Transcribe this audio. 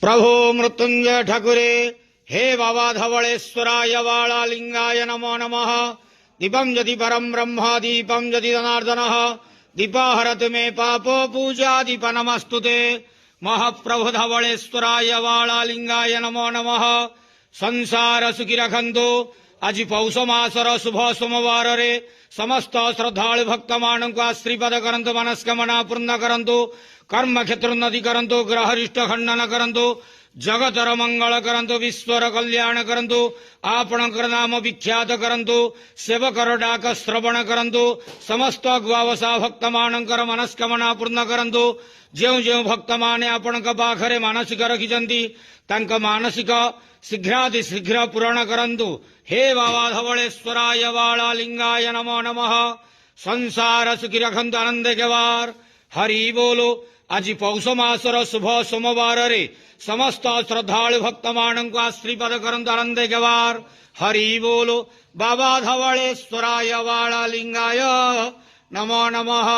प्रभो मृत्युंजय ठाकुरे हे बाबा धवलेश्वराय वाला लिंगाय नमो नमः। दीपम यदि परम ब्रह्म दीपम यदि जनार्दन दीपाहरत मे पापो पूजा दीप नमस्तुते। महाप्रभु धवलेश्वराय वाला लिंगाय नमो नमः। संसार सुखी रखंतु। आज पौष मासर शुभ सोमवार रे समस्त श्रद्धालु भक्त मान को आश्रीपद करंतु मनस्कामना पूर्ण करंतु कर्म क्षेत्रोन्नति करंतु ग्रहरिष्ट खंडन करंतु जगतर मंगल करंतु विश्वर कल्याण करंतु आपणकर नाम विख्यात करंतु सेवकर डाक श्रवण करंतु समस्त ग्वावसा भक्त मानकर मनस्कामना पूर्ण करंतु। जो जो भक्त माने आपणक पाखरे मानसिक रखिचंती तांक मानसिक शीघ्राति शीघ्र पूरण करंतु। हे बाबा धवलेश्वराय वाला लिंगाय नमो नमः। संसार सुखी रखंतु आनंद केवार हरि बोलो। आज पौष मासर शुभ सोमवार रे समस्त श्रद्धालु भक्त मान को आश्रीपद करंतु आनंद केवार हरि बोलो। बाबा धवलेश्वराय वाला लिंगाय नमो नमः।